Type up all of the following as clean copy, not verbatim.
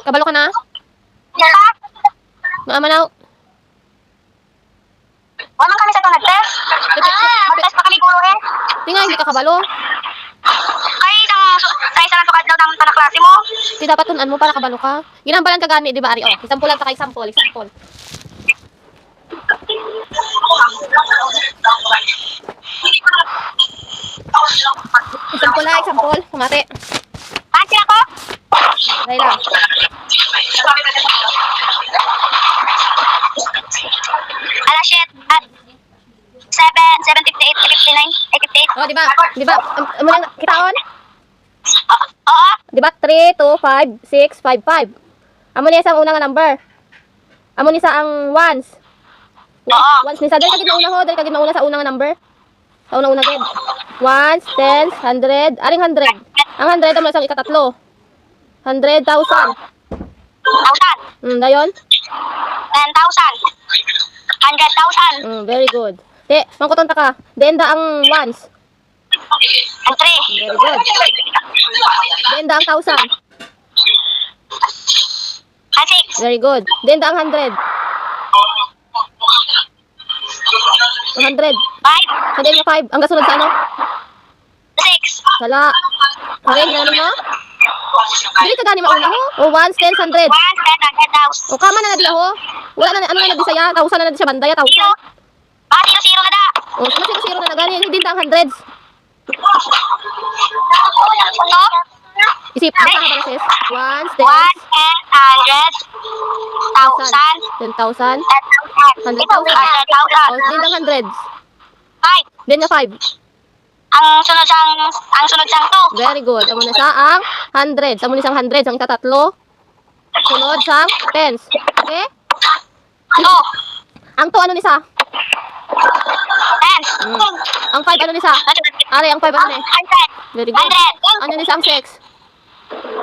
Kabalo ka na? Maamanaw. Waman kami sa itong nag-test. Mag-test pa kami puro eh. Tinga, hindi ka kabalo. Ay, sa isa lang sukat daw ng panaklase mo. Di dapat tunan mo para kabalo ka. Ginambalan ka gani, di ba, Ari? Oh, example lang ka, example. Example. Kumate. Pansi ako? Dahil lang. Alas shit. At 7:58, 59, 88. Oh, di ba? Di ba? Amo lang kitaon? Oo. Di ba? 3, 2, 5, 6, 5, 5. Amo ni isang unang number. Amo ni sa ang ones. Oo. Ones ni sa dali kagid mauna ho, dali kagid mauna sa unang number. Sa unang gid. Ones, tens, 100, aring 100. Ang 100 amo sa ikatatlo. 100,000. 1,000. Dayon? 10,000. 100,000. Very good. Di, mangkuton ta ka. Denda ang ones. And 3. Very good. Denda ang 1,000. And 6. Very good. Denda ang 100. 100. 5. Sa denda 5. Ang kasunod sa ano? 6. Sala. Aring, gano'n mo? Dili ka gani mauna ho. O, ones, tens, 100. 1, 10,000. O, kama na na diya ho. Wala na, ano na na disaya? 1,000 na na di siya bandaya, 1,000. 0. 0 na da. O, sama zero na na gani. Hindi denda ang hundreds. So, Isip, ang kahaba na sis. Ones, 1, tens, 10, 100, 1,000, 10,000. 10,000. 100,000. Ito, 100,000. O, denda ang hundreds. 5. Denda 5. Ang sunod sang to. Very good. Amo na sa ang hundreds. Amo ni sang hundreds. Ang tatatlo. Sunod sang tens. Okay? 2. Ang to ano ni sa? 10. Ang 5 ano ni sa? Ari, ang 5 ano ni? 100. Very good. 100. Ano ni sa ang 6? 1,000.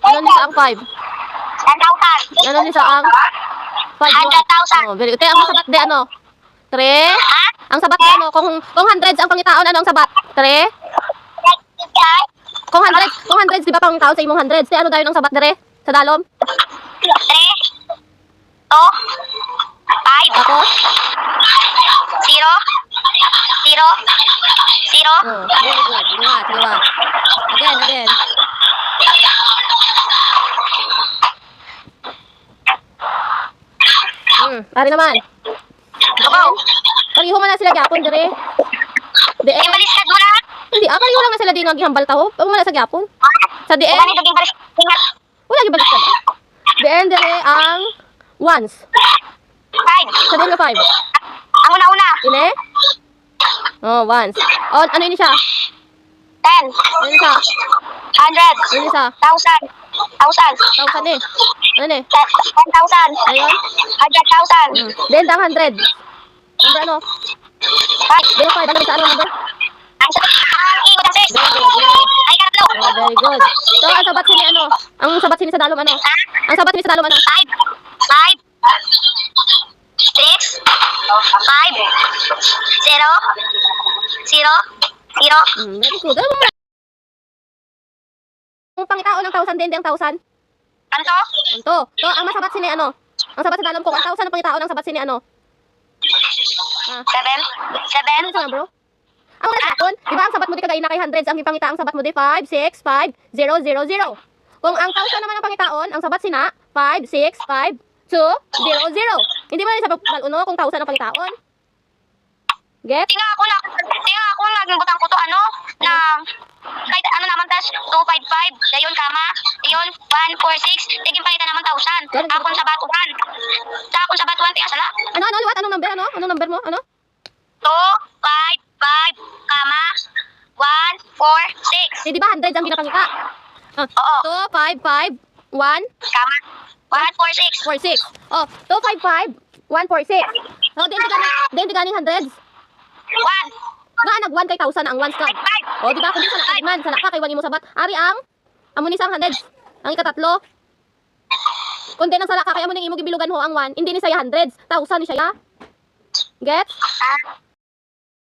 Ano ni sa ang 5? 10,000. Ano ni sa ang 5? 100,000. Oh, very good. Te, ang sabat de ano? 3? Ha? Ang sabat de ano? Kung hundreds ang pangitaon, ano ang sabat? 3? Kung hundreds, di ba pangitaon sa imong hundreds? Te, ano dayon ang sabat dere? Sa dalom? 3. 2. 5. Ako? 0. 0. 0. Oh, very good. Liwat. Again. Ari naman. Go. Pariho man na sila gyapon dire. Di Yung baliskad mo na. hindi, pariho lang na sila di nga gihambal taho. Pag man na sa gyapon. Sa di Wala nito yung baliskad. wala gyud balik ka. Di dire ang ones. 5. Sa di 5. Ang una-una. Ine? Oh, ones. Oh, ano ini siya? 10. Ano ini siya? 100. Ano ini siya? 1,000. 1,000. 1,000 eh. Ano eh? 10,000. Ayun. 100,000. Then ang 100. Number ano? 5. Then 5. Ano sa ano number? Ang ikot ang 6. Ay, katlo. Oh, very good. So, ang sabat sini ano? Ang sabat sini sa dalom ano? Ha? Ang sabat sini sa dalom ano? 5. 6. 5. 0. 0. 0. Very good. Ano mo? Ang pangitaon ng 1,000 din ang 1,000. Kanto? Ito. To, ang masabat sini ano? Ang sabat sa dalom ko, ang 1,000 ang pangitaon ng sabat sini ano? 7. Ano sa bro? Ang wala sakon, di ba ang sabat mo di kagay na kay hundreds, ang ipangita ang sabat mo di 5, 6, 5, 0, 0, 0. Kung ang 1,000 naman ang pangitaon, ang sabat sina 5, 6, 5, 2, 0, 0. Hindi mo na sabat maluno kung 1,000 ang pangitaon. Get? Tinga ako naging butang ko to na kahit ano naman tas 255 dayon kama dayon 146 tigin pangita naman 1,000 akon sa batuhan tiya sala Ano, liwat? Anong number, ano? Anong number mo? Ano? 255 kama 146 Di ba hundreds ang ginapangita? oo 2, 5, 5, 1, kama 146 4, 6. Oh, 2, 5, 5, 1, 4, 6. So, din di ganing hundreds. 1 Nga, nag-1 kay 1,000 ang ones ka. 5 O, di ba? Kung di sa nakagman, sa naka kay 1 mo sabat. Ari ang, amo ni sang hundreds. Ang ikatatlo. Kung di nang sala ka, kaya mo nang imo gibilugan ho ang 1. Hindi ni saya hundreds. 1,000 ni siya. Get?